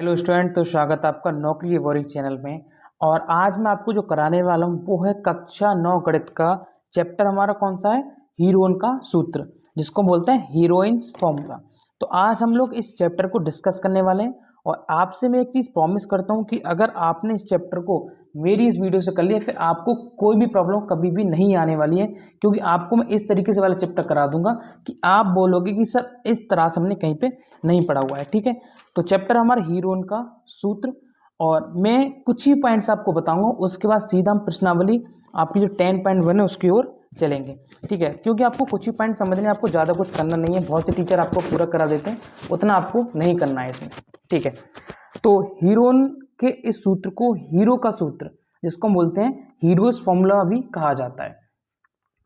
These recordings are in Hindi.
हेलो स्टूडेंट, तो स्वागत है आपका नौकरी वॉरिंग चैनल में। और आज मैं आपको जो कराने वाला हूँ वो है कक्षा 9 गणित का चैप्टर। हमारा कौन सा है? हीरोइन का सूत्र, जिसको बोलते हैं हीरोइंस फॉर्मूला। तो आज हम लोग इस चैप्टर को डिस्कस करने वाले हैं। और आपसे मैं एक चीज़ प्रॉमिस करता हूँ कि अगर आपने इस चैप्टर को मेरी इस वीडियो से कर लिया, फिर आपको कोई भी प्रॉब्लम कभी भी नहीं आने वाली है, क्योंकि आपको मैं इस तरीके से वाला चैप्टर करा दूंगा कि आप बोलोगे कि सर इस तरह से हमने कहीं पे नहीं पढ़ा हुआ है। ठीक है, तो चैप्टर हमारा हीरोइन का सूत्र, और मैं कुछ ही पॉइंट्स आपको बताऊंगा। उसके बाद सीधा हम प्रश्नावली आपकी जो 10 पॉइंट बने उसकी ओर चलेंगे। ठीक है, क्योंकि आपको कुछ ही पॉइंट समझने, आपको ज़्यादा कुछ करना नहीं है। बहुत से टीचर आपको पूरा करा देते हैं, उतना आपको नहीं करना है इसमें। ठीक है, तो हीरोइन के इस सूत्र को हीरो का सूत्र, जिसको हम बोलते हैं हीरोज फॉर्मूला भी कहा जाता है,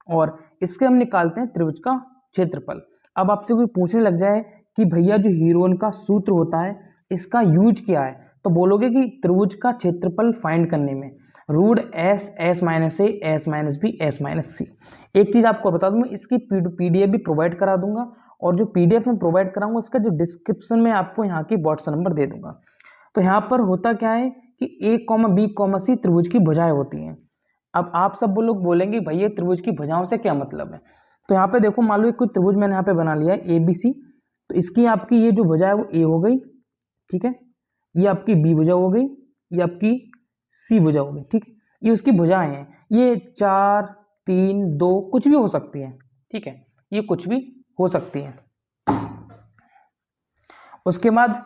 और इसके हम निकालते हैं त्रिभुज का क्षेत्रफल। अब आपसे कोई पूछने लग जाए कि भैया जो हीरोइन का सूत्र होता है इसका यूज क्या है, तो बोलोगे कि त्रिभुज का क्षेत्रफल फाइंड करने में root s, s minus a, s minus b, s minus c. एक चीज़ आपको बता दूं, मैं इसकी पीडीएफ भी प्रोवाइड करा दूंगा, और जो पीडीएफ में प्रोवाइड कराऊंगा उसका जो डिस्क्रिप्शन में आपको यहाँ की व्हाट्सएप नंबर दे दूंगा। तो यहाँ पर होता क्या है कि ए कॉमा बी कॉमा सी त्रिभुज की भुजाएं होती हैं। अब आप सब लोग बोलेंगे भैया त्रिभुज की भुजाओं से क्या मतलब है? तो यहाँ पे देखो, मान लो कोई त्रिभुज मैंने यहाँ पे बना लिया है ए बी सी, तो इसकी आपकी ये जो भुजा है वो ए हो गई। ठीक है, ये आपकी बी भुजा हो गई, ये आपकी सी भुजा हो गई। ठीक है, ये उसकी भुजाएं हैं। ये 4, 3, 2 कुछ भी हो सकती है। ठीक है, ये कुछ भी हो सकती है। उसके बाद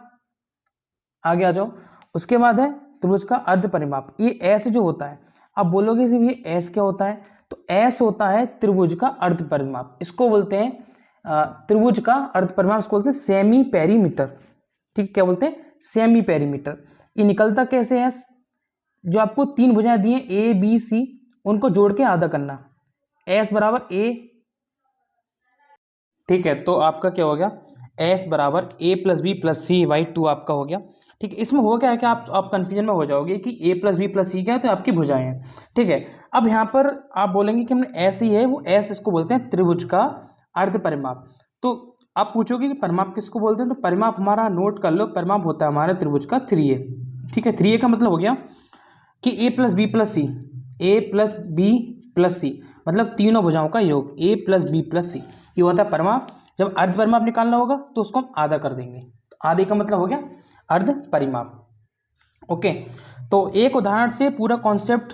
आगे आ जाओ। उसके बाद है त्रिभुज का अर्ध परिमाप। ये एस जो होता है, आप बोलोगे कि ये एस क्या होता है? तो एस होता है त्रिभुज का अर्ध परिमाप। इसको बोलते हैं त्रिभुज का अर्ध परिमाप, इसको बोलते हैं सेमी पेरीमीटर। ठीक, क्या बोलते हैं? Semi perimeter. ये निकलता कैसे है? एस जो आपको 3 भुजाएं दी हैं ए बी सी, उनको जोड़ के आधा करना, एस बराबर ए। ठीक है, तो आपका क्या हो गया? एस बराबर a plus b plus c by 2 आपका हो गया। ठीक है, इसमें हो क्या है कि आप कंफ्यूजन में हो जाओगे कि ए प्लस बी प्लस सी क्या है, तो आपकी भुजाएं हैं। ठीक है, अब यहाँ पर आप बोलेंगे कि हमने एस ही है, वो एस इसको बोलते हैं त्रिभुज का अर्ध परिमाप। तो आप पूछोगे कि परिमाप किसको बोलते हैं? तो परिमाप हमारा नोट कर लो, परिमाप होता है हमारे त्रिभुज का 3a। ठीक है, 3a का मतलब हो गया कि ए प्लस बी प्लस सी, ए प्लस बी प्लस सी, मतलब तीनों भुजाओं का योग, ए प्लस बी प्लस सी, ये होता है परिमाप। जब अर्ध परिमाप निकालना होगा तो उसको हम आधा कर देंगे, तो आधे का मतलब हो गया अर्ध परिमाप। ओके, तो एक उदाहरण से पूरा कॉन्सेप्ट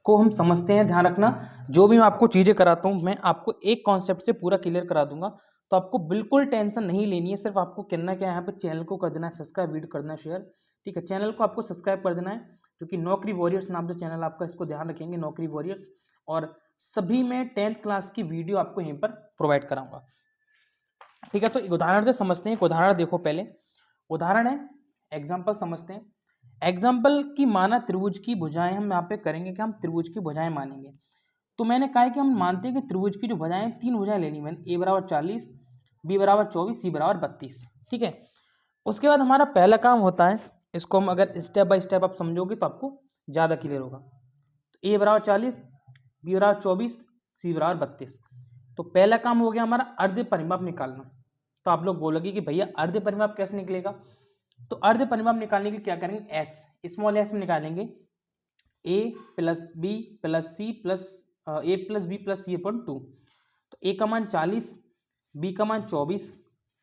को हम समझते हैं। ध्यान रखना, जो भी मैं आपको चीज़ें कराता हूँ मैं आपको एक कॉन्सेप्ट से पूरा क्लियर करा दूंगा, तो आपको बिल्कुल टेंशन नहीं लेनी है। सिर्फ आपको करना क्या है, यहाँ पर चैनल को कर देना है सब्सक्राइब, वीडियो कर देना शेयर। ठीक है, चैनल को आपको सब्सक्राइब कर देना है, क्योंकि नौकरी वॉरियर्स नाम से चैनल आपका, इसको ध्यान रखेंगे, नौकरी वॉरियर्स। और सभी में 10th क्लास की वीडियो आपको यहीं पर प्रोवाइड कराऊंगा। ठीक है, तो एक उदाहरण से समझते हैं। एक उदाहरण देखो, पहले उदाहरण है, एग्जाम्पल समझते हैं। एग्जाम्पल की माना त्रिभुज की भुजाएं हम यहाँ पे करेंगे कि हम त्रिभुज की भुजाएं मानेंगे। तो मैंने कहा कि हम मानते हैं कि त्रिभुज की जो भुजाएं, 3 भुजाएं लेनी मैंने, ए बराबर 40, बी बराबर 24, सी बराबर 32। ठीक है, उसके बाद हमारा पहला काम होता है, इसको हम अगर स्टेप बाय स्टेप आप समझोगे तो आपको ज़्यादा क्लियर होगा। तो ए बराबर 40, बी बराबर 24, सी बराबर 32। तो पहला काम हो गया हमारा अर्ध परिमाप निकालना। तो आप लोग बोलोगे कि भैया अर्ध परिमाप कैसे निकलेगा? तो अर्ध परिमाप निकालने के लिए क्या करेंगे? एस, स्मॉल एस में निकालेंगे a plus b plus c plus a plus b plus c upon 2। तो ए का मान 40, बी का मान 24,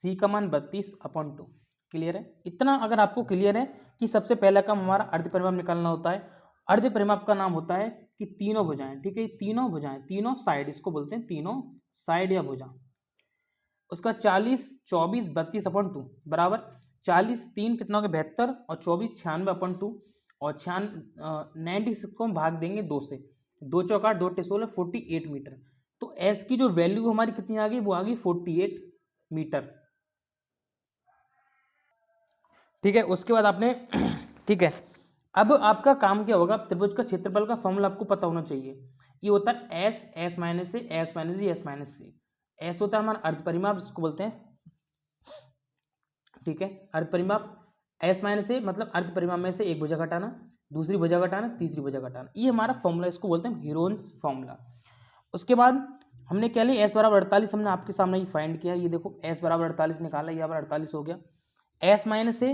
सी का मान 32 अपॉन 2। क्लियर है? इतना अगर आपको क्लियर है कि सबसे पहला काम हमारा अर्ध परिमाप निकालना होता है। अर्ध परिमाप का नाम होता है कि तीनों भुजाएं, ठीक है, तीनों भुजाएं, तीनों साइड, इसको बोलते हैं तीनों साइड या भुजा। उसका 40, 24, 32 अपॉन 2 बराबर 40, 3 कितना हो गया 72, और 24 96 अपॉन 2, और 96 को हम भाग देंगे 2 से, 2 चौक 8, 2 अट्ठे 16, 48 मीटर। तो एस की जो वैल्यू हमारी कितनी आ गई? वो आ गई 48 मीटर। ठीक है, उसके बाद आपने ठीक है, अब आपका काम क्या होगा? त्रिभुज का क्षेत्रफल का फॉर्मूला आपको पता होना चाहिए। ये होता है एस, एस माइनस से, एस माइनस जी, एस माइनस सी। एस होता है हमारा अर्ध परिमाप, जिसको बोलते हैं, ठीक है, अर्ध परिमाप। एस माइनस से मतलब अर्ध परिमाप में से एक भुजा घटाना, दूसरी भुजा घटाना, तीसरी भुजा घटाना, ये हमारा फॉर्मूला, इसको बोलते हैं हीरोइंस फॉर्मूला। उसके बाद हमने क्या लिया? एस बराबर 48, हमने आपके सामने ही फाइंड किया। ये देखो एस बराबर 48 निकाला, यहाँ पर 48 हो गया। एस माइनस से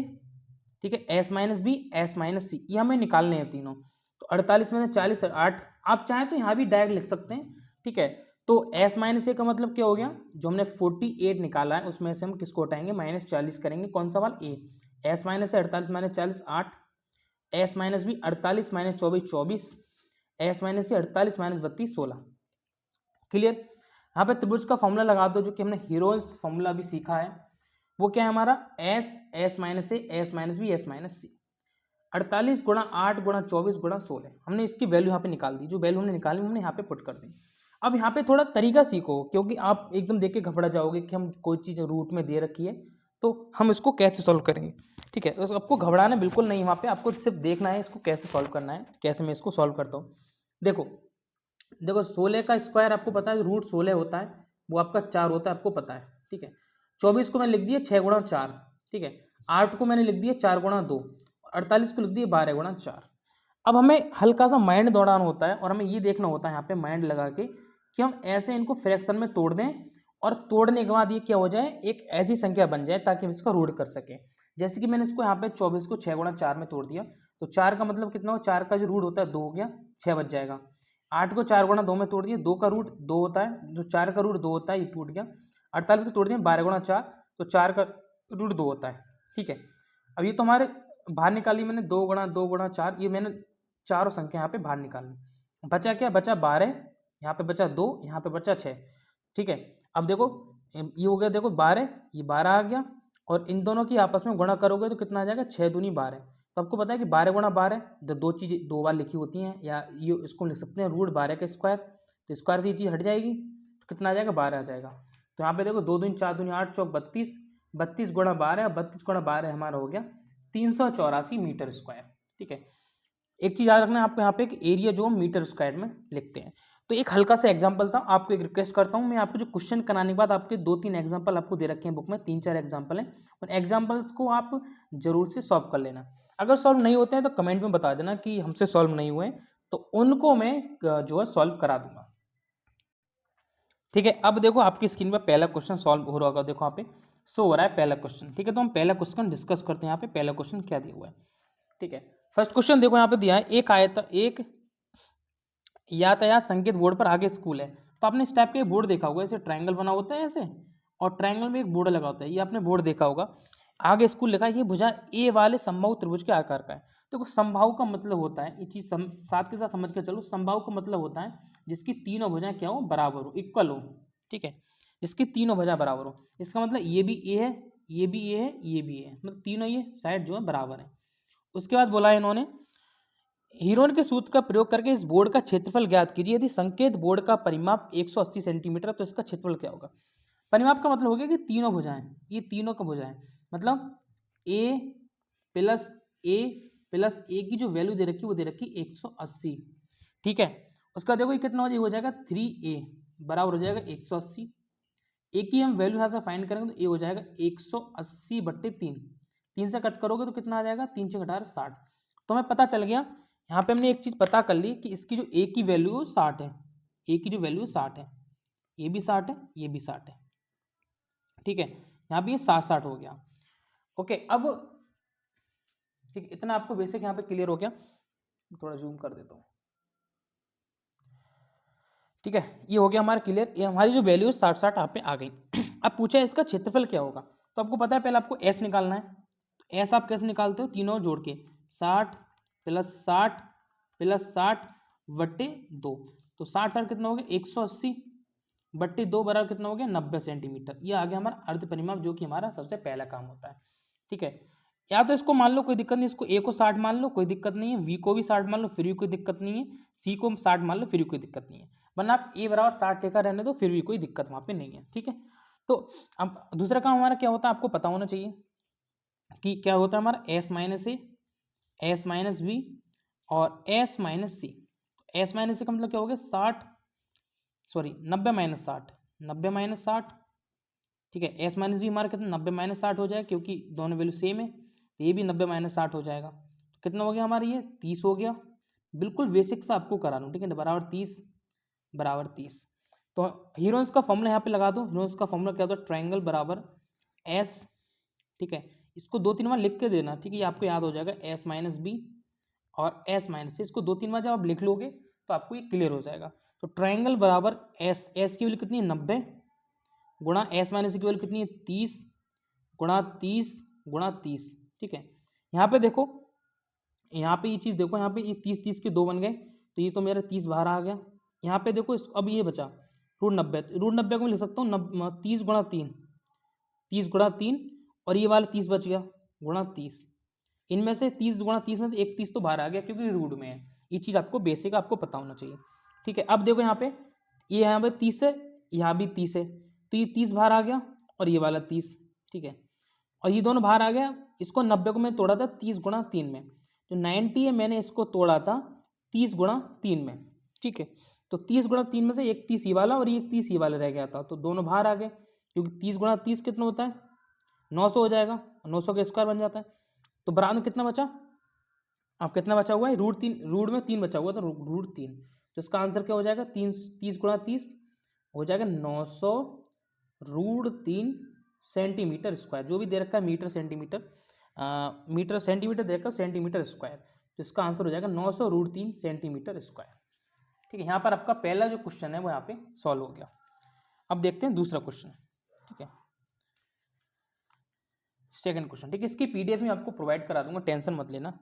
ठीक है, s minus b s minus c, ये हमें निकालने हैं तीनों। तो 48 में से 40 8, आप चाहें तो यहाँ भी डायरेक्ट लिख सकते हैं, ठीक है। तो एस माइनस ए का मतलब क्या हो गया, जो हमने 48 निकाला है उसमें से हम किसको हटाएंगे, -40 करेंगे, कौन सा वाला a. S minus a 48 minus 40 8, s minus b 48 minus 24 24, s minus c 48 minus 32 16। Clear. यहाँ पे त्रिभुज का फॉर्मूला लगा दो, जो कि हमने हीरोज फॉर्मूला भी सीखा है। वो क्या है हमारा, s s minus a s minus b s minus c. 48 गुणा 8 गुणा 24 गुणा 16, हमने इसकी वैल्यू यहाँ पे निकाल दी, जो वैल्यू हमने निकाली हमने यहाँ पे पुट कर दी। अब यहाँ पे थोड़ा तरीका सीखो, क्योंकि आप एकदम देख के घबरा जाओगे कि हम कोई चीज़ रूट में दे रखी है तो हम इसको कैसे सॉल्व करेंगे, ठीक है। तो आपको घबराना बिल्कुल नहीं, वहाँ पे आपको सिर्फ देखना है इसको कैसे सॉल्व करना है, कैसे मैं इसको सॉल्व करता हूँ। देखो देखो 16 का स्क्वायर आपको पता है रूट 16 होता है, वो आपका 4 होता है, आपको पता है, ठीक है। 24 को मैंने लिख दिया 6 गुणा 4, ठीक है। 8 को मैंने लिख दिया 4 गुणा 2, 48 को लिख दिया 12 गुणा 4। अब हमें हल्का सा माइंड दौड़ाना होता है, और हमें ये देखना होता है यहाँ पे माइंड लगा के कि हम ऐसे इनको फ्रैक्शन में तोड़ दें, और तोड़ने के बाद ये क्या हो जाए, एक ऐसी संख्या बन जाए ताकि हम इसका रूट कर सकें। जैसे कि मैंने इसको यहाँ पे 24 को 6 गुणा 4 में तोड़ दिया, तो 4 का मतलब कितना हो, 4 का जो रूट होता है 2 हो गया, 6 बच जाएगा। 8 को 4 गुणा 2 में तोड़ दिया, 2 का रूट 2 होता है, जो 4 का रूट 2 होता है ये टूट गया। 48 को तोड़ दिया 12 गुणा 4, तो 4 का रूट 2 होता है, ठीक है। अब ये तो हमारे बाहर निकाली मैंने 2 गुणा 4, ये मैंने चारों संख्या यहाँ पे बाहर निकाली। बचा क्या, बचा 12, यहाँ पे बचा 2, यहाँ पे बचा 6, ठीक है। अब देखो ये हो गया, देखो 12, ये 12 आ गया, और इन दोनों की आपस में गुणा करोगे तो कितना आ जाएगा, 6 दूनी 12। तो आपको पता है कि 12 गुणा 12 जब दो चीज़ें दो बार लिखी होती हैं, या ये इसको लिख सकते हैं रूट 12 का स्क्वायर, तो स्क्वायर से ये चीज़ हट जाएगी तो कितना आ जाएगा, 12 आ जाएगा। तो यहाँ पे देखो 2 दूनी 4 दूनी 8 चौक 32, 32 गुणा 12, 32 गुणा 12 हमारा हो गया 384 मीटर स्क्वायर, ठीक है। एक चीज़ याद रखना है आपको, यहाँ पे एक एरिया जो मीटर स्क्वायर में लिखते हैं। तो एक हल्का सा एग्जांपल था, आपको एक रिक्वेस्ट करता हूँ, मैं आपको जो क्वेश्चन कराने के बाद आपके 2-3 एग्जांपल आपको दे रखे हैं बुक में, 3-4 एग्जांपल हैं, उन एग्जांपल्स को आप जरूर से सॉल्व कर लेना। अगर सॉल्व नहीं होते हैं तो कमेंट में बता देना कि हमसे सॉल्व नहीं हुए, तो उनको मैं जो है सॉल्व करा दूंगा, ठीक है। अब देखो आपकी स्क्रीन पर पहला क्वेश्चन सॉल्व हो रहा होगा, देखो यहाँ पे शो हो रहा है पहला क्वेश्चन, ठीक है। तो हम पहला क्वेश्चन डिस्कस करते हैं। यहाँ पे पहला क्वेश्चन क्या दिया हुआ है, ठीक है। फर्स्ट क्वेश्चन देखो यहाँ पे दिया है, एक यातायात संकेत बोर्ड पर आगे स्कूल है। तो आपने इस टाइप का बोर्ड देखा होगा, ऐसे ट्रायंगल बना होता है ऐसे, और ट्रायंगल में एक बोर्ड लगा होता है, ये आपने बोर्ड देखा होगा। आगे स्कूल लिखा है, ये भुजा ए वाले समबाहु त्रिभुज के आकार का है। तो समबाहु का मतलब होता है, ये चीज साथ के साथ समझ के चलो, समबाहु का मतलब होता है जिसकी तीनों भुजाएं क्या हो, बराबर हो, इक्वल हो, ठीक है। जिसकी तीनों भुजाएं बराबर हो, इसका मतलब ये भी ए है, ये भी ए है, ये भी ए है, मतलब तीनों ये साइड जो है बराबर है। उसके बाद बोला इन्होंने, हीरोन के सूत्र का प्रयोग करके इस बोर्ड का क्षेत्रफल ज्ञात कीजिए। यदि संकेत बोर्ड का परिमाप 180 सेंटीमीटर, तो इसका क्षेत्रफल क्या होगा। परिमाप का मतलब हो गया कि तीनों भुजाएं, ये तीनों का भुजाएं, मतलब ए प्लस ए की जो वैल्यू दे रखी वो दे रखी 180, ठीक है। उसका देखो ये कितना हो जाएगा 3a बराबर हो जाएगा 180। ए की हम वैल्यू यहाँ से फाइंड करेंगे तो ए हो जाएगा 180/3, 3 से कट करोगे तो कितना आ जाएगा, 3 से घटा 60। तो हमें पता चल गया, यहाँ पे हमने एक चीज़ पता कर ली कि इसकी जो ए की वैल्यू 60 है, ए की जो वैल्यू 60 है, ये भी 60 है, ये भी 60 है, ठीक है। यहाँ पे ये 60 हो गया, ओके। अब ठीक, इतना आपको बेसिक यहाँ पे क्लियर हो गया, थोड़ा जूम कर देता हूँ, ठीक है। ये हो गया हमारा क्लियर, ये हमारी जो वैल्यू 60 यहाँ पे आ गई। अब पूछा है इसका क्षेत्रफल क्या होगा, तो आपको पता है पहले आपको एस निकालना है। तो एस आप कैसे निकालते हो, तीनों जोड़ के 60 + 60 + 60/2, तो 60 कितना हो गया 180/2 बराबर कितना हो गया 90 सेंटीमीटर। ये आ गया हमारा अर्ध परिमाप, जो कि हमारा सबसे पहला काम होता है, ठीक है। या तो इसको मान लो कोई दिक्कत नहीं, इसको ए को 60 मान लो कोई दिक्कत नहीं है, वी को भी 60 मान लो फिर भी कोई दिक्कत नहीं है, सी को 60 मान लो फिर भी कोई दिक्कत नहीं है, वरना आप ए बराबर 60 लेकर रहने दो फिर भी कोई दिक्कत वहाँ पे नहीं है, ठीक है। तो अब दूसरा काम हमारा क्या होता है, आपको पता होना चाहिए कि क्या होता है हमारा S minus a, s minus B और एस माइनस सी। एस माइनस सी का मतलब क्या हो गया 90 - 60, ठीक है। एस माइनस बी हमारा कितना 90 - 60 हो जाएगा, क्योंकि दोनों वैल्यू सेम है, तो ये भी 90 - 60 हो जाएगा। तो कितना हो गया हमारा ये 30 हो गया, बिल्कुल बेसिक सा आपको करा लूँ, ठीक है। बराबर 30। तो हीरोन्स का फॉर्मूला यहाँ पे लगा दो, हीरोन्स का फॉर्मूला क्या होता है, ट्रायंगल बराबर एस, ठीक है। इसको 2-3 बार लिख के देना, ठीक है, ये आपको याद हो जाएगा एस माइनस बी और एस माइनस सी। इसको 2-3 बार जब आप लिख लोगे तो आपको ये क्लियर हो जाएगा। तो ट्राइंगल बराबर एस की वैल्यू कितनी है 90 गुणा एस माइनस सी की वैल्यू कितनी है 30 गुणा 30 गुणा 30, ठीक है। यहाँ पे देखो, यहाँ पे ये चीज़ देखो, यहाँ पे ये 30 के 2 बन गए, तो ये तो मेरा 30 बाहर आ गया। यहाँ पे देखो अब ये बचा √90, √90 को मैं लिख सकता हूँ 30 गुणा 3, 30 गुणा 3, और ये वाला 30 बच गया गुणा 30। इनमें से 30 गुणा 30 में से एक 30 तो बाहर आ गया क्योंकि रूट में है। ये चीज़ आपको बेसिक आपको पता होना चाहिए, ठीक है। अब देखो यहाँ पे ये यहाँ पे 30 है, यहाँ भी 30 है, तो ये 30 बाहर आ गया और ये वाला 30, ठीक है, और ये दोनों बाहर आ गया। इसको 90 को मैं तोड़ा था 30 गुणा 3 में, जो 90 है मैंने इसको तोड़ा था 30 गुणा 3 में, ठीक है। तो 30 गुणा 3 में से एक 30 ये वाला और एक 30 ये वाला रह गया था, तो दोनों बाहर आ गए, क्योंकि 30 गुणा 30 कितना होता है 900 हो जाएगा, 900 का स्क्वायर बन जाता है। तो बराबर में कितना बचा, अब कितना बचा हुआ है √3, रूट में 3 बचा हुआ था, √3, तो इसका आंसर क्या हो जाएगा 30 गुणा 30 हो जाएगा 900 √3 सेंटीमीटर स्क्वायर। जो भी दे रखा है मीटर सेंटीमीटर, मीटर सेंटीमीटर दे रखा है सेंटीमीटर स्क्वायर, तो इसका आंसर हो जाएगा 900 √3 सेंटीमीटर स्क्वायर, ठीक है। यहाँ पर आपका पहला जो क्वेश्चन है वो यहाँ पे सॉल्व हो गया। अब देखते हैं दूसरा क्वेश्चन, ठीक है, सेकंड क्वेश्चन, ठीक है। इसकी पीडीएफ में आपको प्रोवाइड करा दूंगा, टेंशन मत लेना।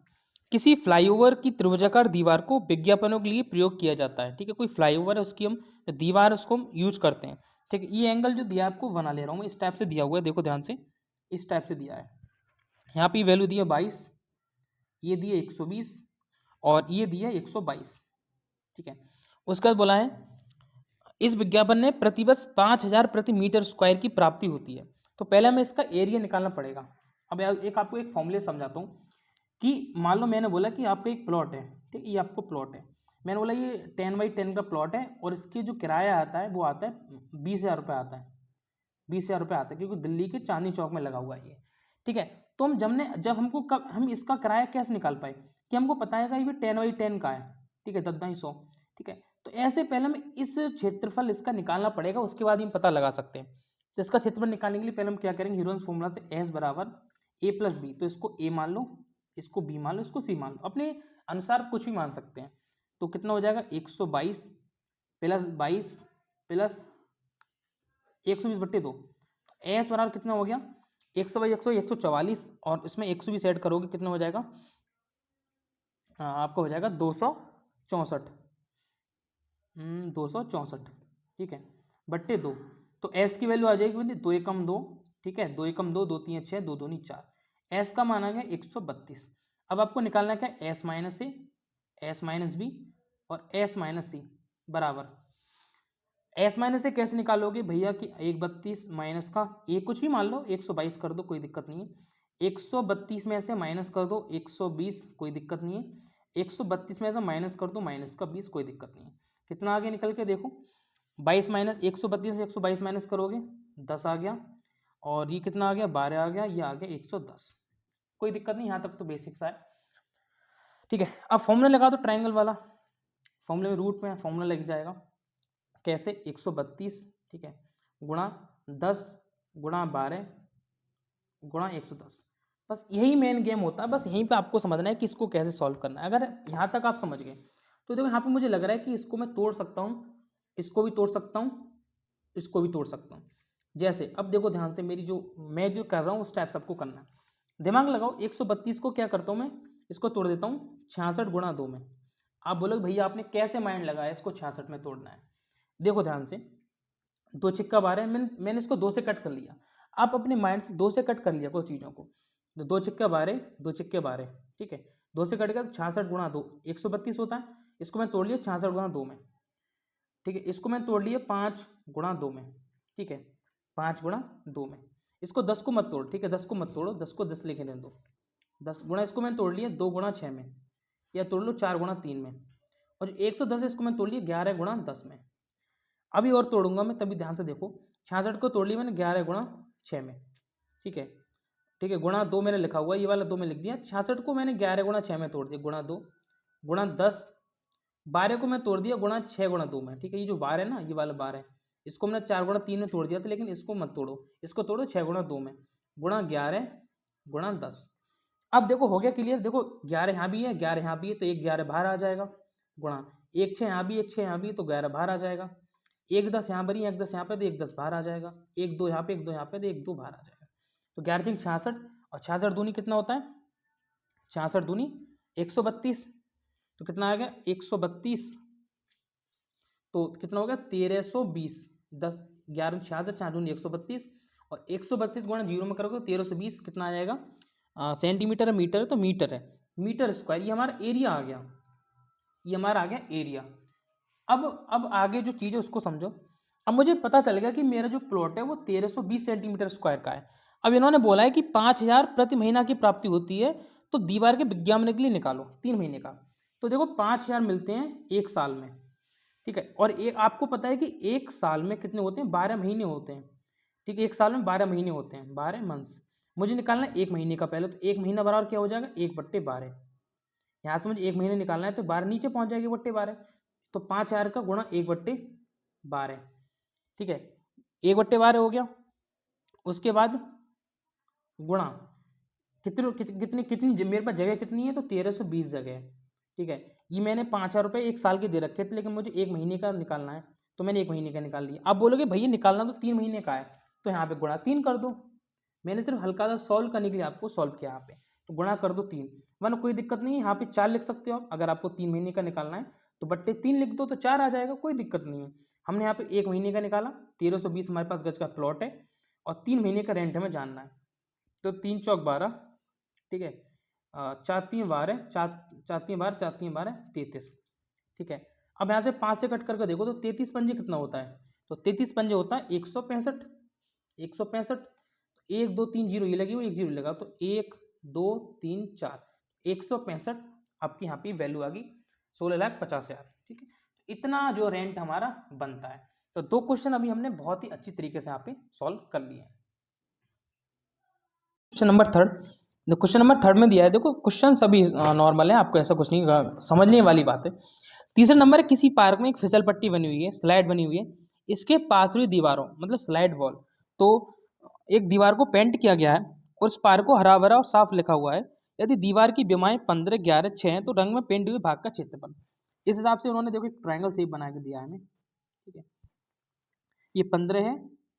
किसी फ्लाईओवर की त्रिभुजाकार दीवार को विज्ञापनों के लिए प्रयोग किया जाता है, ठीक है। कोई फ्लाईओवर है उसकी हम दीवार उसको हम यूज करते हैं, ठीक है। ये एंगल जो दिया है आपको बना ले रहा हूँ मैं, इस टाइप से दिया हुआ है, देखो ध्यान से, इस टाइप से दिया है। यहाँ पे वैल्यू दी है 22, ये दी है 120 और ये दी है 122, ठीक है। उसके बाद बोला है इस विज्ञापन में प्रतिवर्ष 5000 प्रति मीटर स्क्वायर की प्राप्ति होती है। तो पहले हमें इसका एरिया निकालना पड़ेगा। अब एक आपको एक फॉर्मूले समझाता हूँ कि मान लो मैंने बोला कि आपका एक प्लॉट है, ठीक, ये आपको प्लॉट है, मैंने बोला ये 10x10 का प्लॉट है और इसकी जो किराया आता है वो आता है 20,000 रुपये आता है, 20,000 रुपये आता है, क्योंकि दिल्ली के चांदनी चौक में लगा हुआ है ये, ठीक है। तो हम जब हमको हम इसका किराया कैसे निकाल पाए कि हमको पता है कि ये 10x10 का है, ठीक है, 10,200, ठीक है। तो ऐसे पहले हमें इस क्षेत्रफल इसका निकालना पड़ेगा, उसके बाद हम पता लगा सकते हैं। तो इसका क्षेत्रफल निकालने के लिए पहले हम क्या करेंगे, हीरोन्स फॉर्मूला से S बराबर A + B, तो इसको A मान लो, इसको B मान लो, इसको C मान लो, अपने अनुसार कुछ भी मान सकते हैं। तो कितना हो जाएगा 122 + 22 + 120/2, S बराबर कितना हो गया 122 144, और इसमें 120 ऐड करोगे कितना हो जाएगा, आपको हो जाएगा 264, 264, ठीक है, बट्टे 2। तो S की वैल्यू आ जाएगी 2 एकम 2, ठीक है, 2 एकम 2, 2 3 6, 2 2 4, S का मान आ गया 132। अब आपको निकालना क्या है S minus A, S minus B और S माइनस C बराबर। S माइनस A कैसे निकालोगे भैया कि 132 माइनस का A कुछ भी मान लो 122 कर दो, कोई दिक्कत नहीं है। 132 में से माइनस कर दो 120, कोई दिक्कत नहीं है। 132 में से माइनस कर दो माइनस का 20, कोई दिक्कत नहीं है। कितना आगे निकल के देखो 22 माइनस 132 से 122 माइनस करोगे 10 आ गया, और ये कितना आ गया 12 आ गया, ये आ गया 110, कोई दिक्कत नहीं, यहाँ तक तो बेसिक्स है, ठीक है। अब फॉर्मूला लगा दो ट्राइंगल वाला, फॉर्मूले में रूट में फॉर्मूला लग जाएगा कैसे 132, ठीक है, गुणा 10 गुणा 12 गुणा 110। बस यही मेन गेम होता है, बस यहीं पे आपको समझना है कि इसको कैसे सॉल्व करना है। अगर यहाँ तक आप समझ गए तो देखो यहाँ पे मुझे लग रहा है कि इसको मैं तोड़ सकता हूँ, इसको भी तोड़ सकता हूँ, इसको भी तोड़ सकता हूँ। जैसे अब देखो ध्यान से, मेरी मैं जो कर रहा हूँ उस टाइप से आपको करना है, दिमाग लगाओ। 132 को क्या करता हूँ मैं, इसको तोड़ देता हूँ 66 गुणा 2 में। आप बोलोगे भैया आपने कैसे माइंड लगाया इसको 66 में तोड़ना है। देखो ध्यान से, 2 छिक्का 12, मैंने इसको 2 से कट कर लिया। आप अपने माइंड से 2 से कट कर लिया कोई चीज़ों को, तो 2 छिक्का 12, 2 छिक्के 12, ठीक है, 2 से कट गया तो 66 गुणा 2 132 होता है। इसको मैं तोड़ लिया 66 गुणा 2 में, ठीक है, इसको मैं तोड़ लिया 5 गुणा 2 में, ठीक है, 5 गुणा 2 में। इसको 10 को मत तोड़, ठीक है, 10 को मत तोड़ो, 10 को 10 लिखे रहने दो। 10 गुणा इसको मैं तोड़ लिया 2 गुणा 6 में, या तोड़ लो 4 गुणा 3 में, और जो 110 है इसको मैं तोड़ लिया 11 गुणा 10 में। अभी और तोड़ूंगा मैं, तभी ध्यान से देखो। 66 को तोड़ लिया मैंने 11 गुणा 6 में, ठीक है, ठीक है, गुणा 2 मैंने लिखा हुआ, ये वाला 2 में लिख दिया। 66 को मैंने 11 गुणा 6 में तोड़ दिया, गुणा 2 गुणा 10। 12 को मैं तोड़ दिया गुणा 6 गुणा 2 में, ठीक है, ये जो 12 है ना, ये वाला 12 है, इसको मैंने 4 गुणा 3 में तोड़ दिया था, लेकिन इसको मत तोड़ो, इसको तोड़ो 6 गुणा 2 में, गुणा 11 गुणा 10। अब देखो हो गया क्लियर। देखो 11 यहाँ भी है, 11 यहाँ भी है, तो एक 11 बाहर आ जाएगा, गुणा 1 6 यहाँ भी, 1 6 यहाँ भी, तो 11 बाहर आ जाएगा। 1 10 यहाँ पर ही, 1 10 यहाँ पे, तो 1 10 बाहर आ जाएगा। 1 2 यहाँ पे, 1 2 यहाँ पे, तो 1 2 बाहर आ जाएगा। तो 11 6 66, और 66 दूनी कितना होता है, 66 दूनी 132, तो कितना आ गया 132, तो कितना हो गया 1320। 10 11 66, 4 दूनी 132, और 132 गुणा 0 में करोगे 1320, कितना आ जाएगा सेंटीमीटर है, मीटर है, तो मीटर है, मीटर स्क्वायर। ये हमारा एरिया आ गया, ये हमारा आ गया एरिया। अब आगे जो चीज़ है उसको समझो। अब मुझे पता चल गया कि मेरा जो प्लॉट है वो 1320 सेंटीमीटर स्क्वायर का है। अब इन्होंने बोला है कि 5000 प्रति महीना की प्राप्ति होती है, तो दीवार के विज्ञापन के लिए निकालो 3 महीने का। तो देखो 5000 मिलते हैं एक साल में, ठीक है, और एक आपको पता है कि एक साल में कितने होते हैं, 12 महीने होते हैं, ठीक है, एक साल में 12 महीने होते हैं, 12 मंथ्स। मुझे निकालना है एक महीने का पहले, तो एक महीना बराबर क्या हो जाएगा 1/12। यहाँ से मुझे एक महीने निकालना है, तो 12 नीचे पहुंच जाएगी 1/12, तो 5000 का गुणा 1/12, ठीक है, 1/12 हो गया। उसके बाद गुणा कितनी कितनी मेरे पास जगह कितनी है, तो 1320 जगह है, ठीक है। ये मैंने 5000 रुपये एक साल के दे रखे थे, लेकिन मुझे एक महीने का निकालना है, तो मैंने एक महीने का निकाल लिया। आप बोलोगे भैया निकालना तो 3 महीने का है, तो यहाँ पे गुणा 3 कर दो। मैंने सिर्फ हल्का सा सॉल्व करने के लिए आपको सॉल्व किया यहाँ पे, तो गुणा कर दो 3, वरना कोई दिक्कत नहीं है, यहाँ पे 4 लिख सकते हो आप। अगर आपको 3 महीने का निकालना है तो बट्टे 3 लिख दो, तो 4 आ जाएगा, कोई दिक्कत नहीं है। हमने यहाँ पे एक महीने का निकाला, 1320 हमारे पास गज का प्लॉट है, और 3 महीने का रेंट हमें जानना है, तो 3 चौक 12, ठीक है, 4 3 12, 4 3 12, 4 3 12 33, ठीक है। अब यहाँ से 5 से कट करके देखो तो 33 पंजे कितना होता है, तो 33 पंजे होता है 165, 165, 1 2 3 जीरो ये लगी हुई, 1 जीरो लगा, तो 1 2 3 4, 165 आपकी यहाँ पे वैल्यू आ गई 16,50,000, ठीक है। इतना जो रेंट हमारा बनता है। तो 2 क्वेश्चन अभी हमने बहुत ही अच्छी तरीके से यहाँ पे सॉल्व कर लिए हैं। क्वेश्चन नंबर 3, क्वेश्चन नंबर 3 में दिया है, देखो क्वेश्चन सभी नॉर्मल है, आपको ऐसा कुछ नहीं समझने वाली बात है। तीसरा नंबर है, किसी पार्क में एक फिसल पट्टी बनी हुई है, स्लाइड बनी हुई है, इसके पास हुई दीवारों मतलब स्लाइड वॉल, तो एक दीवार को पेंट किया गया है और उस पार्क को हरा भरा और साफ लिखा हुआ है। यदि दीवार की विमाएं 15 11 6 हैं, तो रंग में पेंट हुए भाग का क्षेत्रफल। इस हिसाब से उन्होंने देखो एक ट्रायंगल शेप बना के दिया है हमें, ठीक है। ये 15 है,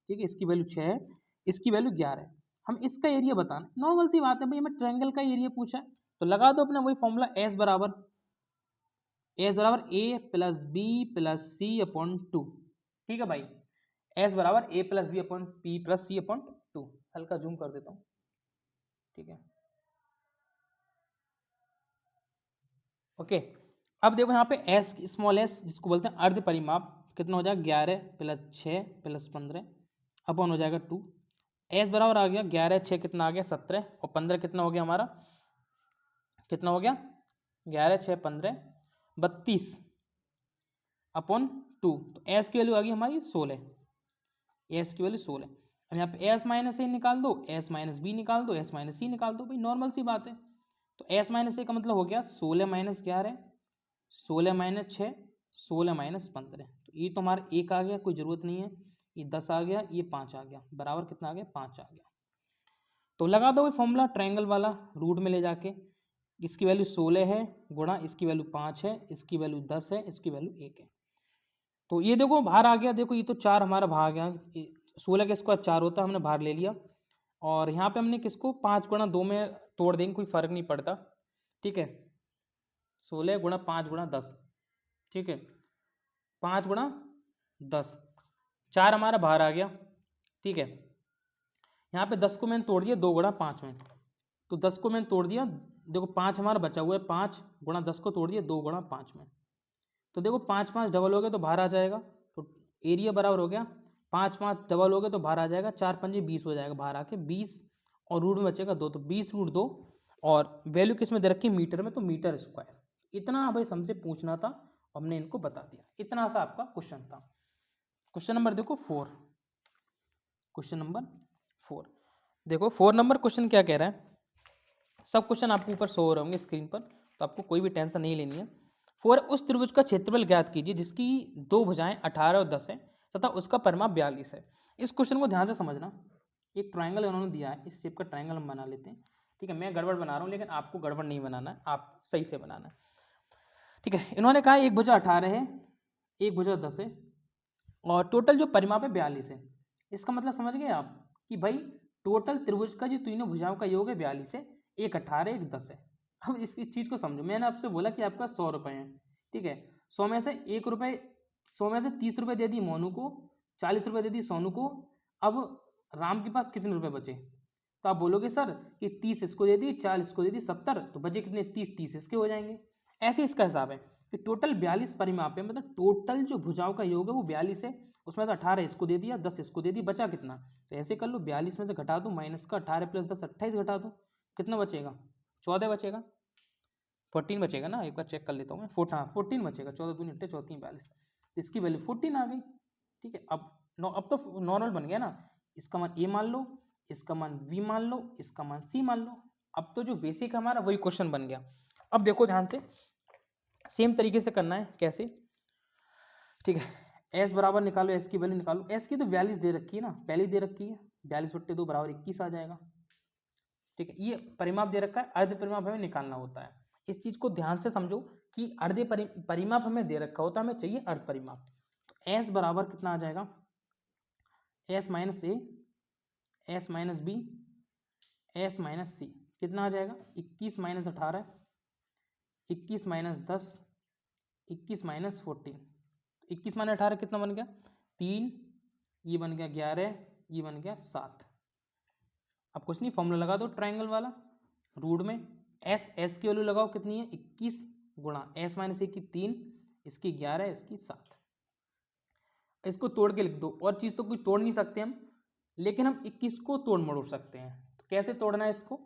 ठीक है, इसकी वैल्यू 6 है, इसकी वैल्यू 11 है। हम इसका एरिया बताना, नॉर्मल सी बात है भाई, हमें ट्रायंगल का एरिया पूछा है, तो लगा दो अपना वही फॉर्मूला, एस बराबर a plus b plus c upon 2, ठीक है भाई। एस बराबर a plus b upon p plus c upon 2। हल्का जूम कर देता हूँ, ठीक है, ओके। अब देखो यहाँ पे एस स्मॉल एस जिसको बोलते हैं अर्ध परिमाप, कितना हो जाएगा 11 प्लस 6 प्लस 15 अपॉन हो जाएगा 2। एस बराबर आ गया 11 6 कितना आ गया 17, और 15 कितना हो गया हमारा, कितना हो गया 11 6 15 32 अपॉन 2, तो एस की वैल्यू आ गई हमारी 16, एस की वैल्यू 16। अब यहाँ पे एस माइनस ए निकाल दो, एस माइनस बी निकाल दो, एस माइनस सी निकाल दो, भाई नॉर्मल सी बात है। तो एस माइनस ए का मतलब हो गया 16 माइनस 11, 16 माइनस 6, 16 माइनस 15, तो ये तो हमारा 1 आ गया, कोई ज़रूरत नहीं है, ये 10 आ गया, ये 5 आ गया, बराबर कितना आ गया 5 आ गया। तो लगा दो फॉर्मूला ट्रायंगल वाला रूट में ले जाके, इसकी वैल्यू 16 है गुणा इसकी वैल्यू 5 है, इसकी वैल्यू 10 है, इसकी वैल्यू 1 है। तो ये देखो बाहर आ गया, देखो ये तो 4 हमारा बाहर गया, 16 का स्क्वायर 4 होता है, हमने बाहर ले लिया, और यहाँ पे हमने किसको 5 गुणा 2 में तोड़ देंगे, कोई फर्क नहीं पड़ता, ठीक है। 16 गुणा 5 गुणा 10, ठीक है, 5 गुणा 10, 4 हमारा बाहर आ गया, ठीक है। यहाँ पे 10 को मैंने तोड़ दिया 2 गुणा 5 में, तो 10 को मैंने तोड़ दिया, देखो 5 हमारा बचा हुआ है, 5 गुणा 10 को तोड़ दिया 2 गुणा 5 में, तो देखो 5 5 डबल हो गया तो बाहर आ जाएगा, तो एरिया बराबर हो गया 5 5 डबल हो गया तो बाहर आ जाएगा, 4 पंजे 20 हो जाएगा, बाहर आके 20, और रूट में बचेगा 2, तो 20 रूट 2, और वैल्यू किस में दे रखी मीटर में, तो मीटर स्क्वायर। इतना भाई हमसे पूछना था, हमने इनको बता दिया, इतना सा आपका क्वेश्चन था। क्वेश्चन नंबर देखो 4, क्वेश्चन नंबर 4 देखो, 4 नंबर क्वेश्चन क्या कह रहा है, सब क्वेश्चन आपको ऊपर शो हो रहे होंगे स्क्रीन पर, तो आपको कोई भी टेंशन नहीं लेनी है। 4 उस त्रिभुज का क्षेत्रफल ज्ञात कीजिए जिसकी 2 भुजाएं 18 और 10 है तथा उसका परिमाप 42 है। इस क्वेश्चन को ध्यान से समझना, एक ट्रायंगल उन्होंने दिया है, इस शेप का ट्रायंगल हम बना लेते हैं। ठीक है, मैं गड़बड़ बना रहा हूँ लेकिन आपको गड़बड़ नहीं बनाना है, आप सही से बनाना है। ठीक है, इन्होंने कहा एक भुजा 18 है, एक भुजा 10 है और टोटल जो परिमाप है 42 है। इसका मतलब समझ गए आप कि भाई टोटल त्रिभुज का जो तीनों भुजाओं का योग है 42 है, एक 18 एक 10 है। अब इस चीज़ को समझो, मैंने आपसे बोला कि आपका 100 रुपये है, ठीक है, 100 में से 1 रुपये, 100 में से 30 रुपये दे दी मोनू को, 40 रुपये दे दी सोनू को। अब राम के पास कितने रुपये बचे? तो आप बोलोगे सर कि 30 इसको दे दी, 40 इसको दे दी, 70, तो बचे कितने? 30 इसके हो जाएंगे। ऐसे इसका हिसाब है कि टोटल 42 परिमाप है, मतलब टोटल जो भुजाओं का योग है वो 42 है, उसमें से 18 इसको दे दिया, 10 इसको दे दी, बचा कितना? तो ऐसे कर लो, 42 में से घटा दो माइनस का 18 प्लस 10 28 घटा दो, कितना बचेगा? 14 बचेगा, 14 बचेगा ना, एक बार चेक कर लेता हूँ मैं। 14 बचेगा, 14 दूनी 8 14 42, इसकी वैल्यू 14 आ गई। ठीक है, अब तो नॉर्मल बन गया ना, इसका मान ए मान लो, इसका मान बी मान लो, इसका मान सी मान लो। अब तो जो बेसिक हमारा वही क्वेश्चन बन गया। अब देखो ध्यान से, सेम तरीके से करना है, कैसे? ठीक है, एस बराबर निकालो, एस की वैल्यू निकालो। एस की तो 42 दे रखी है ना, पहले दे रखी है, 42/2 बराबर 21 आ जाएगा। ठीक है, ये परिमाप दे रखा है, अर्ध परिमाप हमें निकालना होता है। इस चीज को ध्यान से समझो कि अर्ध परिमाप हमें दे रखा होता है, हमें चाहिए अर्ध परिमाप। तो एस बराबर कितना आ जाएगा? S minus a, s minus b, s minus c, कितना आ जाएगा? 21 माइनस 18, 21 माइनस 10, 21 माइनस 14। 21 माइनस 18 कितना बन गया? 3, ये बन गया 11, ये बन गया 7। अब कुछ नहीं, फॉर्मूला लगा दो ट्राइंगल वाला, रूट में एस की वैल्यू लगाओ, कितनी है? 21 गुणा एस माइनस ए की 3, इसकी 11, इसकी 7। इसको तोड़ के लिख दो, और चीज़ तो कोई तोड़ नहीं सकते हम, लेकिन हम 21 को तोड़ मरोड़ सकते हैं। तो कैसे तोड़ना है इसको?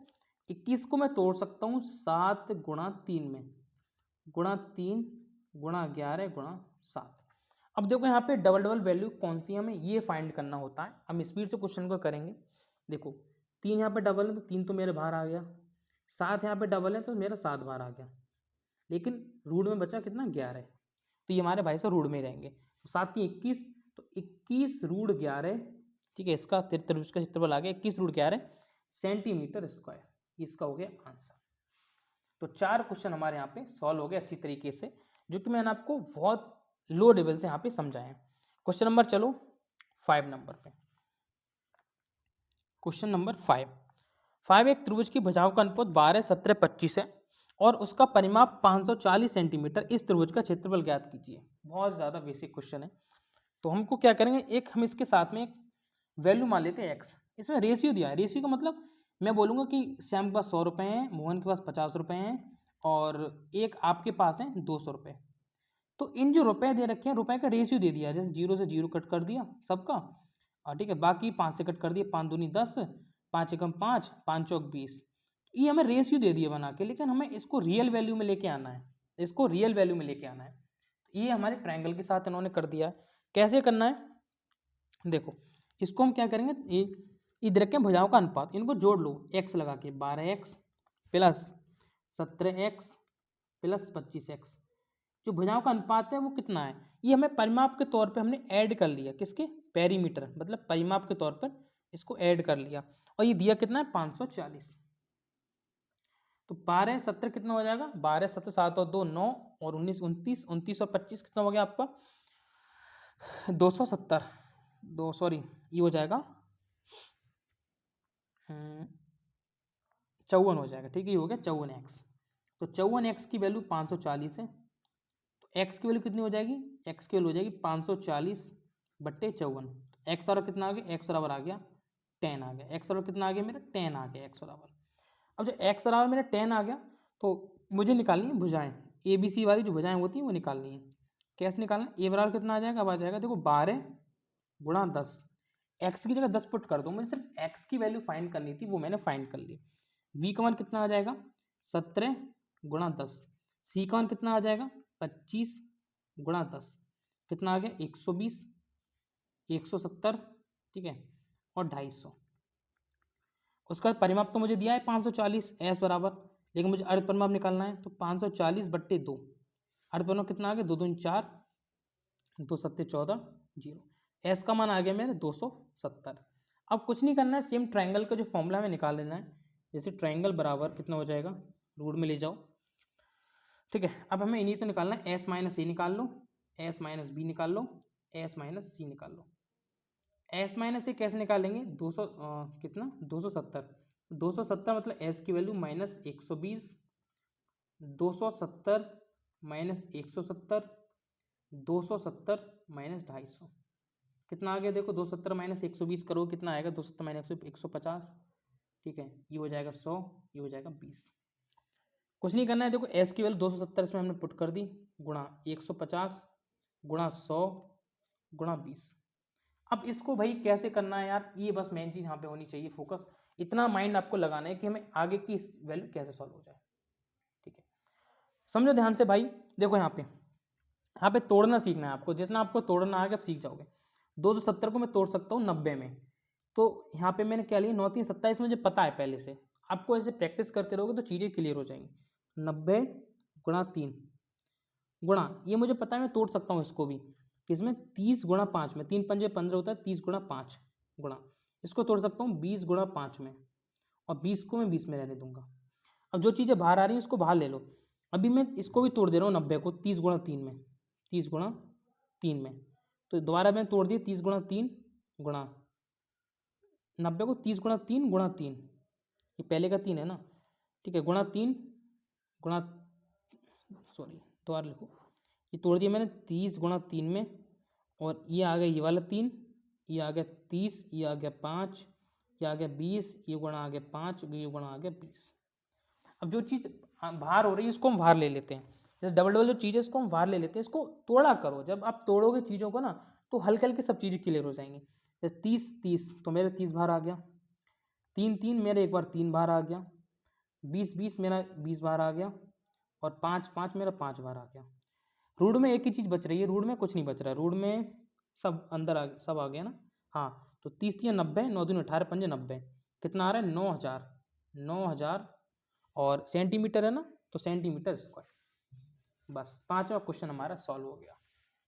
21 को मैं तोड़ सकता हूँ 7 गुणा 3 में, गुणा 3 गुणा 11 गुणा 7। अब देखो यहाँ पे डबल डबल वैल्यू कौन सी है, हमें ये फाइंड करना होता है। हम स्पीड से क्वेश्चन को करेंगे। देखो 3 यहाँ पे डबल है तो 3 तो मेरे बाहर आ गया, 7 यहाँ पे डबल है तो मेरा 7 बाहर आ गया, लेकिन रूट में बचा कितना? 11। तो ये हमारे भाई से रूट में रहेंगे। तो 7 की 21, तो 21 रूट 11, ठीक है, इसका त्रिभुज का क्षेत्रफल आ गया 21 रूट 11 सेंटीमीटर स्क्वायर। इसका हो गया आंसर। तो 4 क्वेश्चन हमारे यहाँ पे सॉल्व हो गए अच्छी तरीके से, जो कि मैंने आपको बहुत लो लेवल से यहाँ पे समझाए हैं। क्वेश्चन नंबर चलो 5 नंबर पे। क्वेश्चन नंबर 5 एक त्रिभुज की भुजाओं का अनुपात 12, 17, 25 है और उसका परिमाप 540 सेंटीमीटर। इस त्रिभुज का क्षेत्रफल ज्ञात कीजिए। बहुत ज़्यादा बेसिक क्वेश्चन है। तो हमको क्या करेंगे, एक हम इसके साथ में एक वैल्यू मान लेते हैं एक्स। इसमें रेशियो दिया है, रेशियो का मतलब मैं बोलूँगा कि श्याम के पास 100 रुपये हैं, मोहन के पास 50 रुपये हैं और एक आपके पास है 200 रुपये। तो इन जो रुपए दे रखे हैं, रुपए का रेशियो दे दिया, जैसे 0 से 0 कट कर दिया सबका, और ठीक है, बाकी 5 से कट कर दिया, 5 दूनी 10, 5 एकम 5, 5 चौक 20। ये हमें रेशियो दे दिया बना के, लेकिन हमें इसको रियल वैल्यू में लेके आना है, इसको रियल वैल्यू में लेके आना है। ये हमारे ट्रायंगल के साथ इन्होंने कर दिया है। कैसे करना है? देखो इसको हम क्या करेंगे, ये दे रखे हैं भुजाओं का अनुपात, इनको जोड़ लो एक्स लगा के, 12x plus 17x plus 25x। जो भुजाओं का अनुपात है वो कितना है, ये हमें परिमाप के तौर पे हमने ऐड कर लिया, किसके? पेरीमीटर, मतलब परिमाप के तौर पर इसको ऐड कर लिया, और ये दिया कितना है? 540। तो 12 17 कितना हो जाएगा? 12 17 7 और 2 9 और 19 29, 29 और 25 कितना हो गया आपका? 270, दो सॉरी ये हो जाएगा 54 हो जाएगा। ठीक है, ये हो गया 54x। तो 54x की वैल्यू 540 है, तो x की वैल्यू कितनी हो जाएगी? x की वैल्यू हो जाएगी 540/54। x बराबर कितना आ गया? x बराबर आ गया 10 आ गया। x बराबर कितना आ गया मेरा? 10 आ गया x बराबर। अब जो x बराबर मेरा 10 आ गया, तो मुझे निकालनी है भुजाएं, ए बी सी वाली जो भुजाएं होती हैं वो निकालनी है। कैसे निकालना? ए बराबर कितना आ जाएगा? अब आ जाएगा देखो 12 गुणा 10, x की जगह 10 पुट कर दो, मुझे सिर्फ x की वैल्यू फाइंड करनी थी, वो मैंने फाइंड कर ली। v का मान कितना आ जाएगा? 17 गुणा 10। c का मान कितना आ जाएगा? 25 गुणा 10, कितना आ गया? 120, 170, ठीक है, और 250। उसका परिमाप तो मुझे दिया है 540 एस बराबर, लेकिन मुझे अर्ध परिमाप निकालना है, तो 540/2। अर्ध परिमाप कितना आ गया? 2 दूनी 4, 2 सत्ते 14, 0। एस का मान आ गया मेरे 270। अब कुछ नहीं करना है, सेम ट्रायंगल का जो फॉर्मूला हमें निकाल लेना है। जैसे ट्रायंगल बराबर कितना हो जाएगा, रूट में ले जाओ, ठीक है। अब हमें इन्हीं तो निकालना है, एस माइनस ए निकाल लो, एस माइनस बी निकाल लो, एस माइनस सी निकाल लो। एस माइनस ए कैसे निकालेंगे, 200 कितना 270, 270 मतलब एस की वैल्यू माइनस 120, 270 माइनस 170, 270 माइनस 250, कितना आ गया देखो, 270 माइनस 120 करो कितना आएगा, 270 माइनस 150, ठीक है, ये हो जाएगा 100, ये हो जाएगा 20। कुछ नहीं करना है, देखो एस की वैल्यू 270 इसमें हमने पुट कर दी, गुणा 150 गुणा 100 गुणा 20। अब इसको भाई कैसे करना है यार, ये बस मेन चीज़ यहाँ पे होनी चाहिए, फोकस इतना माइंड आपको लगाना है कि हमें आगे की इस वैल्यू कैसे सॉल्व हो जाए, ठीक है। समझो ध्यान से भाई, देखो यहाँ पे तोड़ना सीखना है आपको, जितना आपको तोड़ना आएगा आप सीख जाओगे। 270 को मैं तोड़ सकता हूँ 90 में, तो यहाँ पे मैंने क्या लिया, 9 3 27 मुझे पता है पहले से, आपको ऐसे प्रैक्टिस करते रहोगे तो चीज़ें क्लियर हो जाएंगी। 90 गुणा 3 गुणा, ये मुझे पता है मैं तोड़ सकता हूँ इसको भी, किसमें 30 गुणा 5 में, 3 पंजे 15 होता है, 30 गुणा 5 गुणा, इसको तोड़ सकता हूँ 20 गुणा 5 में, और 20 को मैं 20 में रहने दूंगा। अब जो चीज़ें बाहर आ रही हैं उसको बाहर ले लो, अभी मैं इसको भी तोड़ दे रहा हूँ 90 को 30 गुणा 3 में, 30 गुणा 3 में, तो दोबारा मैं तोड़ दिया 30 गुणा 3 गुणा 90 को 30 गुणा 3 गुणा 3, ये पहले का 3 है ना, ठीक है, गुणा 3 गुणा, सॉरी दोबारा लिखो, ये तोड़ दिया मैंने 30 गुणा 3 में, और ये आ गया ये वाला 3, ये आ गया 30, ये आ गया 5, ये आ गया 20, ये गुणा आ गया 5, ये गुणा आ गया 20। अब जो चीज़ बाहर हो रही है इसको हम बाहर ले लेते हैं, जैसे डबल डबल जो चीज़ है इसको हम बाहर ले लेते हैं, इसको तोड़ा करो, जब आप तोड़ोगे चीज़ों को ना तो हल्के हल्के सब चीज़ें क्लियर हो जाएंगी। जैसे 30 30 तो मेरे 30 बाहर आ गया, 3 3 मेरे एक बार 3 बाहर आ गया, 20 20 मेरा 20 बाहर आ गया, और 5 5 मेरा 5 बाहर आ गया। रूट में एक ही चीज़ बच रही है, रूट में कुछ नहीं बच रहा है, रूट में सब अंदर आ सब आ गया ना, हाँ, तो 30 3 90, 9 दूनी 18 पंजे 90, कितना आ रहा है 9000, 9000, और सेंटीमीटर है ना, तो सेंटीमीटर स्क्वायर। बस 5वां क्वेश्चन हमारा सॉल्व हो गया,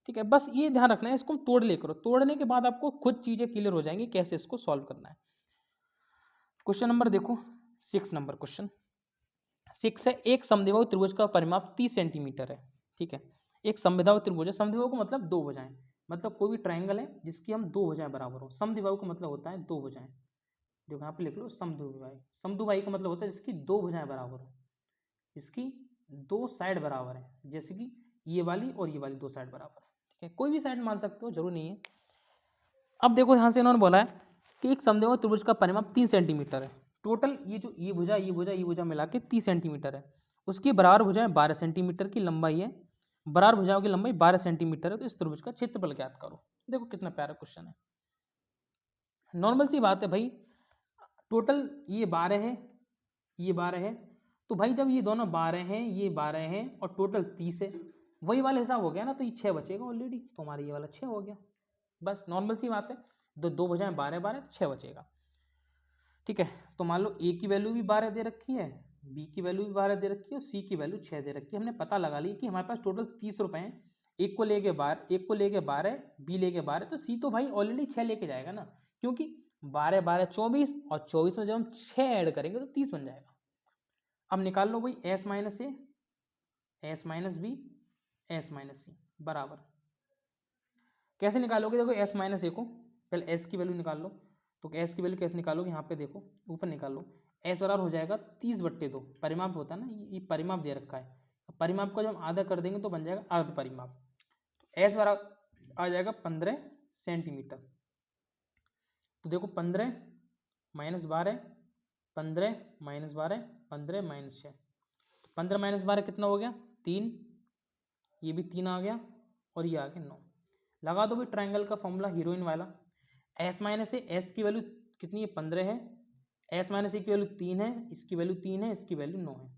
ठीक है। बस ये ध्यान रखना है, इसको हम तोड़ ले करो, तोड़ने के बाद आपको खुद चीज़ें क्लियर हो जाएंगी कैसे इसको सॉल्व करना है। क्वेश्चन नंबर देखो 6 नंबर क्वेश्चन 6 है, एक समद्विबाहु त्रिभुज का परिमाप 30 सेंटीमीटर है, ठीक है। एक समद्विबाहु त्रिभुज है, समद्विबाहु का मतलब दो भुजाएं, मतलब कोई भी ट्रायंगल है जिसकी हम दो भुजाएं बराबर हो, समद्विबाहु का मतलब होता है दो भुजाएं, देखो यहाँ पे लिख लो समद्विबाहु, समद्विबाहु का मतलब होता है जिसकी दो भुजाएं बराबर हो, इसकी दो साइड बराबर है, जैसे कि ये वाली और ये वाली दो साइड बराबर है, ठीक है, कोई भी साइड मान सकते हो, जरूर नहीं है। अब देखो यहाँ से इन्होंने बोला है कि एक समद्विबाहु त्रिभुज का परिमाप 3 सेंटीमीटर है, टोटल ये जो ये भुजा ये भुजा ये भुजा मिला के 30 सेंटीमीटर है, उसकी बराबर भुजाएं 12 सेंटीमीटर की लंबाई है, बराबर भुजाओं की लंबाई 12 सेंटीमीटर है, तो इस त्रिभुज का क्षेत्रफल ज्ञात करो। देखो कितना प्यारा क्वेश्चन है, नॉर्मल सी बात है भाई, टोटल ये 12 है, ये 12 है, तो भाई जब ये दोनों 12 हैं, ये 12 हैं, और टोटल 30 है, वही वाला हिसाब हो गया ना, तो ये 6 बचेगा ऑलरेडी, तो हमारा ये वाला 6 हो गया, बस नॉर्मल सी बात है, दो भुजाएं 12 12 तो 6 बचेगा, ठीक है। तो मान लो ए की वैल्यू भी 12 दे रखी है, बी की वैल्यू भी 12 दे रखी है, और सी की वैल्यू 6 दे रखी है, हमने पता लगा ली कि हमारे पास टोटल 30 रुपए हैं, एक को लेके 12, एक को लेके 12, बी लेके 12, तो सी तो भाई ऑलरेडी 6 लेके जाएगा ना, क्योंकि 12 12 24, और 24 में जब हम 6 ऐड करेंगे तो 30 बन जाएगा। अब निकाल लो भाई s minus a, s minus b, s minus c बराबर, कैसे निकालोगे, देखो एस माइनस ए को पहले एस की वैल्यू निकाल लो, तो एस की वैल्यू कैसे निकालोगे, यहाँ पे देखो ऊपर निकाल लो, एस बराबर हो जाएगा 30/2, परिमाप होता है ना, ये परिमाप दे रखा है, परिमाप को जब हम आधा कर देंगे तो बन जाएगा अर्ध परिमाप, तो एस बराबर आ जाएगा 15 सेंटीमीटर, तो देखो 15 माइनस 12, 15 माइनस 12, 15 माइनस 6, 15 माइनस 12 कितना हो गया 3, ये भी 3 आ गया, और ये आ गया 9, लगा दो भाई ट्रायंगल का फॉर्मूला हीरोइन वाला, एस माइनस ए, एस की वैल्यू कितनी है 15 है, एस माइनस ए की वैल्यू 3 है, इसकी वैल्यू 3 है, इसकी वैल्यू 9 है,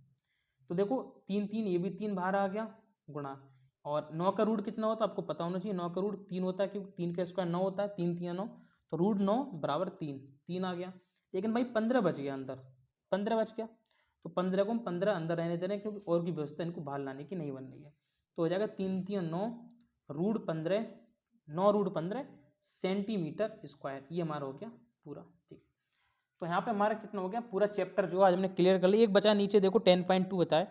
तो देखो 3 3, ये भी 3 बाहर आ गया, गुणा, और 9 का रूट कितना होता है आपको पता होना चाहिए, 9 का रूट 3 होता है, क्योंकि 3 का स्क्वायर 9 होता है, 3 3 9, तो रूट 9 बराबर 3, 3 आ गया, लेकिन भाई 15 बच गया अंदर, 15 बच गया, तो 15 को हम 15 अंदर रहने दे रहे हैं, क्योंकि और की व्यवस्था इनको बाहर लाने की नहीं बन रही है, तो हो जाएगा 3 3 9, रूट 15, 9 रूट 15 सेंटीमीटर स्क्वायर, ये हमारा हो गया पूरा, ठीक। तो यहाँ पे हमारा कितना हो गया, पूरा चैप्टर जो आज हमने क्लियर कर लिया। एक बचा नीचे देखो 10.2 बताए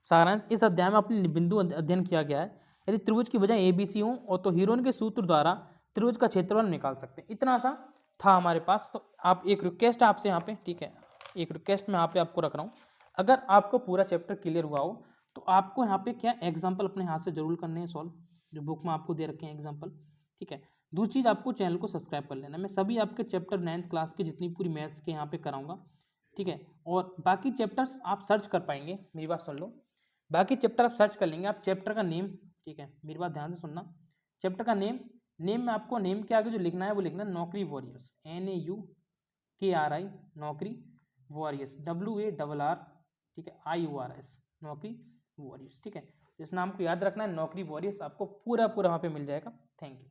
सारांश। इस अध्याय में अपने बिंदु अध्ययन किया गया है। यदि त्रिभुज की बजाय एबीसी हो और तो हीरोन के सूत्र द्वारा त्रिभुज का क्षेत्रफल निकाल सकते हैं। इतना सा था हमारे पास। तो आप एक रिक्वेस्ट आपसे यहाँ पे, ठीक है, एक रिक्वेस्ट मैं यहाँ पे आपको रख रहा हूँ, अगर आपको पूरा चैप्टर क्लियर हुआ हो तो आपको यहाँ पे क्या एग्जाम्पल अपने हाथ से जरूर करने हैं सॉल्व, जो बुक में आपको दे रखे हैं एग्जाम्पल, ठीक है। दूसरी चीज़, आपको चैनल को सब्सक्राइब कर लेना। मैं सभी आपके चैप्टर 9th क्लास के जितनी पूरी मैथ्स के यहाँ पे कराऊंगा, ठीक है। और बाकी चैप्टर्स आप सर्च कर पाएंगे, मेरी बात सुन लो, बाकी चैप्टर आप सर्च कर लेंगे। आप चैप्टर का नेम, ठीक है, मेरी बात ध्यान से सुनना, चैप्टर का नेम में आपको नेम के आगे जो लिखना है वो लिखना है नौकरी वॉरियर्स, NAUKRI, नौकरी वॉरियर्स, WARR, ठीक है, IORS, नौकरी वॉरियर्स, ठीक है। इस नाम को याद रखना है, नौकरी वॉरियर्स, आपको पूरा वहाँ पे मिल जाएगा। Thank you.